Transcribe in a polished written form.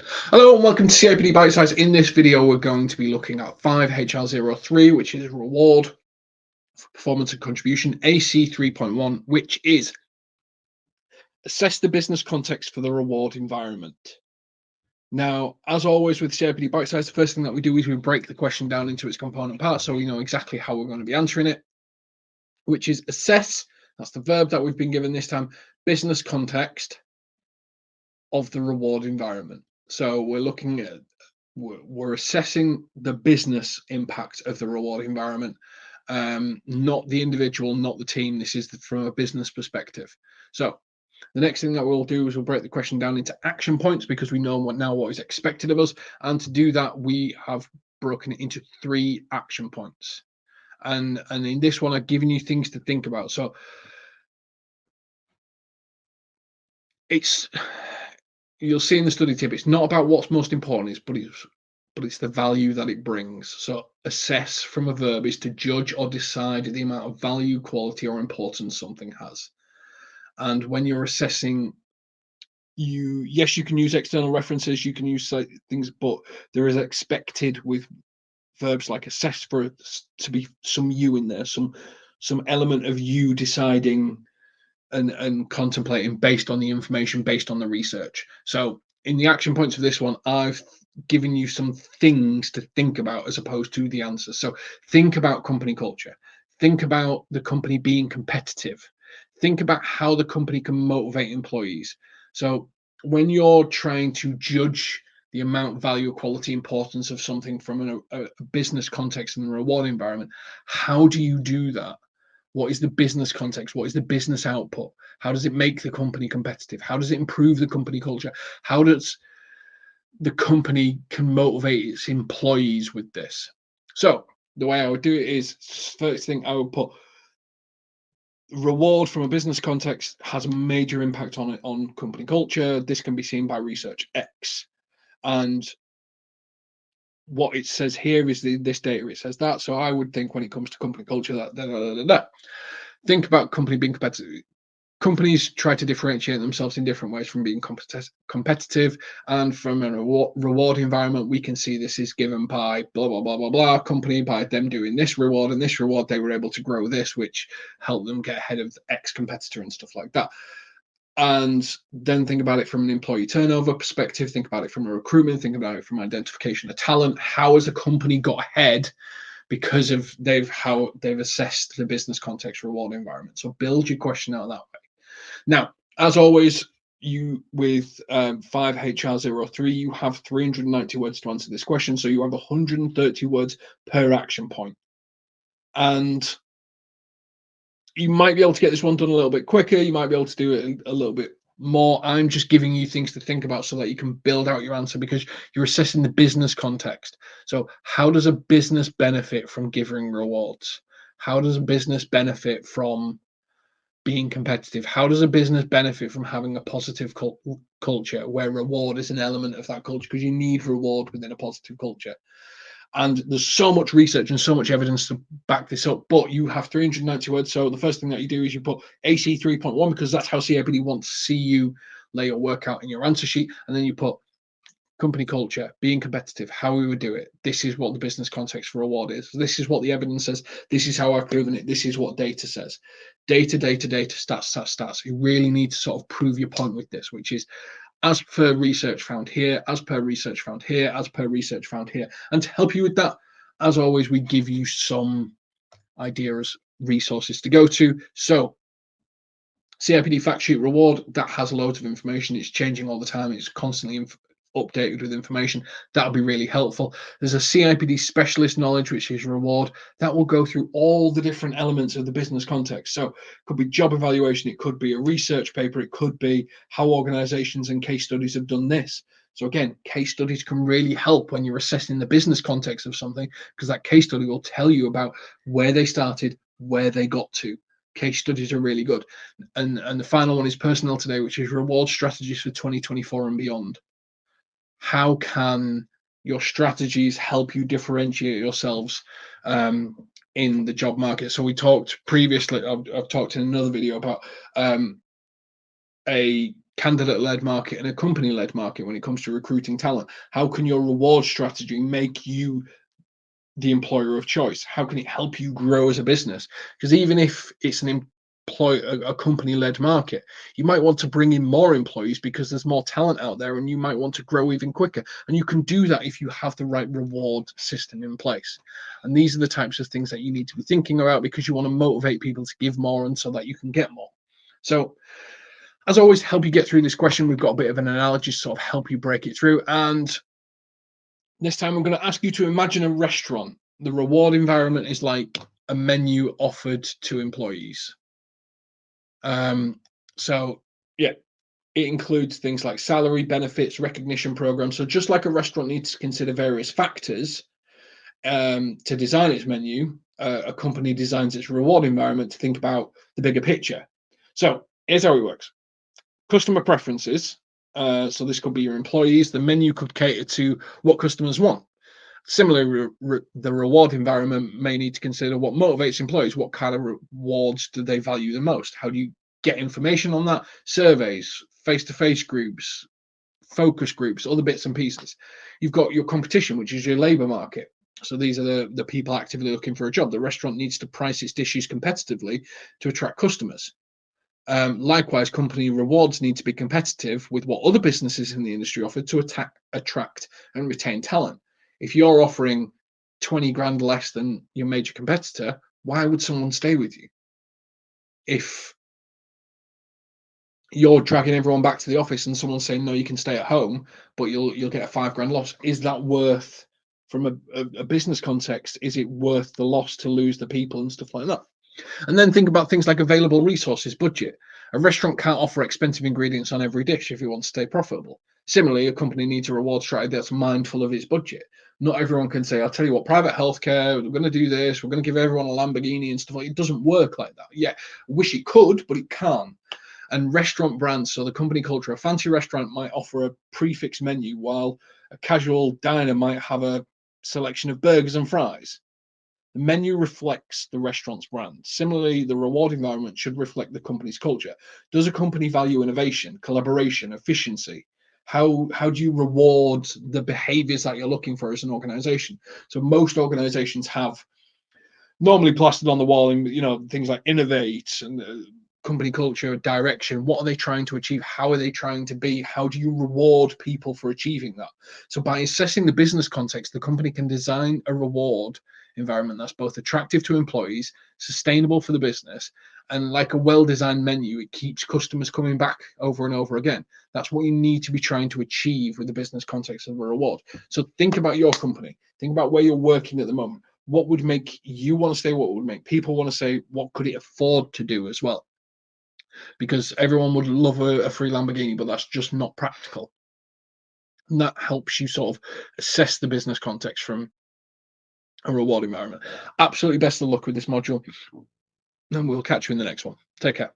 Hello and welcome to CIPD Bitesize. In this video, we're going to be looking at 5HR03, which is reward for performance and contribution, AC3.1, which is assess the business context for the reward environment. Now, as always with CIPD Bitesize, the first thing that we do is we break the question down into its component parts so we know exactly how we're going to be answering it, which is assess, that's the verb that we've been given this time, business context of the reward environment. So we're assessing the business impact of the reward environment, not the individual, not the team. This is from a business perspective. So the next thing that we'll do is we'll break the question down into action points because we know what is expected of us. And to do that, we have broken it into 3 action points. And in this one, I've given you things to think about. So you'll see in the study tip, it's not about what's most important, but it's the value that it brings. So assess from a verb is to judge or decide the amount of value, quality, or importance something has. And when you're assessing, you can use external references, you can use things, but there is expected with verbs like assess for to be some you in there, some element of you deciding and contemplating based on the information, based on the research. So in the action points of this one, I've given you some things to think about as opposed to the answers. So think about company culture. Think about the company being competitive. Think about how the company can motivate employees. So when you're trying to judge the amount, value, quality, importance of something from a business context and a reward environment, how do you do that? What is the business context? What is the business output? How does it make the company competitive? How does it improve the company culture? How does the company can motivate its employees with this? So the way I would do it is, first thing I would put, reward from a business context has a major impact on company culture. This can be seen by research X. And what it says here is this data, it says that. So I would think when it comes to company culture, that. Think about company being competitive. Companies try to differentiate themselves in different ways from being competitive, and from a reward environment, we can see this is given by blah, blah, blah, blah, blah company, by them doing this reward and this reward, they were able to grow this, which helped them get ahead of the X competitor and stuff like that. And then think about it from an employee turnover perspective, think about it from a recruitment, think about it from identification of talent. How has a company got ahead because of they've assessed the business context reward environment? So build your question out that way. Now, as always, you with 5HR03, you have 390 words to answer this question. So you have 130 words per action point. And you might be able to get this one done a little bit quicker. You might be able to do it a little bit more. I'm just giving you things to think about so that you can build out your answer because you're assessing the business context. So how does a business benefit from giving rewards? How does a business benefit from being competitive? How does a business benefit from having a positive culture where reward is an element of that culture? Because you need reward within a positive culture. And there's so much research and so much evidence to back this up, but you have 390 words. So the first thing that you do is you put AC 3.1 because that's how CIPD wants to see you lay your work out in your answer sheet. And then you put company culture, being competitive, how we would do it. This is what the business context for reward is. This is what the evidence says. This is how I've proven it. This is what data says. Data, stats. You really need to sort of prove your point with this, which is as per research found here, as per research found here, as per research found here. And to help you with that, as always, we give you some ideas, resources to go to. So CIPD Fact Sheet Reward, that has loads of information. It's changing all the time. It's constantly updated with information. That'll be really helpful. There's a CIPD Specialist Knowledge, which is reward. That will go through all the different elements of the business context. So it could be job evaluation, it could be a research paper, it could be how organizations and case studies have done this. So again, case studies can really help when you're assessing the business context of something, because that case study will tell you about where they started, where they got to. Case studies are really good. And the final one is Personnel Today, which is reward strategies for 2024 and beyond. How can your strategies help you differentiate yourselves in the job market? So we talked previously, I've talked in another video about a candidate-led market and a company-led market when it comes to recruiting talent? How can your reward strategy make you the employer of choice? How can it help you grow as a business? Because even if it's a company-led market, you might want to bring in more employees because there's more talent out there, and you might want to grow even quicker. And you can do that if you have the right reward system in place. And these are the types of things that you need to be thinking about, because you want to motivate people to give more, and so that you can get more. So, as always, help you get through this question, we've got a bit of an analogy to sort of help you break it through. And this time I'm going to ask you to imagine a restaurant. The reward environment is like a menu offered to employees. Um, so yeah, it includes things like salary, benefits, recognition programs. So just like a restaurant needs to consider various factors to design its menu, a company designs its reward environment to think about the bigger picture. So here's how it works. Customer preferences. So this could be your employees. The menu could cater to what customers want. Similarly, the reward environment may need to consider what motivates employees. What kind of rewards do they value the most? How do you get information on that? Surveys, face-to-face groups, focus groups, other bits and pieces. You've got your competition, which is your labor market. So these are the people actively looking for a job. The restaurant needs to price its dishes competitively to attract customers. Likewise, company rewards need to be competitive with what other businesses in the industry offer to attract and retain talent. If you're offering 20 grand less than your major competitor, why would someone stay with you? If you're dragging everyone back to the office and someone's saying, no, you can stay at home, but you'll get a 5 grand loss, is that worth, from a business context, is it worth the loss to lose the people and stuff like that? And then think about things like available resources, budget. A restaurant can't offer expensive ingredients on every dish if it wants to stay profitable. Similarly, a company needs a reward strategy that's mindful of its budget. Not everyone can say, I'll tell you what, private healthcare, we're going to do this, we're going to give everyone a Lamborghini and stuff like that. It doesn't work like that. Yeah, I wish it could, but it can't. And restaurant brands, so the company culture, a fancy restaurant might offer a prefix menu, while a casual diner might have a selection of burgers and fries. The menu reflects the restaurant's brand. Similarly, the reward environment should reflect the company's culture. Does a company value innovation, collaboration, efficiency? How do you reward the behaviors that you're looking for as an organization? So most organizations have normally plastered on the wall, and things like innovate and company culture, direction. What are they trying to achieve? How are they trying to be? How do you reward people for achieving that? So by assessing the business context, the company can design a reward environment that's both attractive to employees, sustainable for the business, and like a well-designed menu, it keeps customers coming back over and over again. That's what you need to be trying to achieve with the business context of a reward. So think about your company. Think about where you're working at the moment. What would make you want to stay? What would make people want to say? What could it afford to do as well? Because everyone would love a free Lamborghini, but that's just not practical. And that helps you sort of assess the business context from a reward environment. Absolutely best of luck with this module, and we'll catch you in the next one. Take care.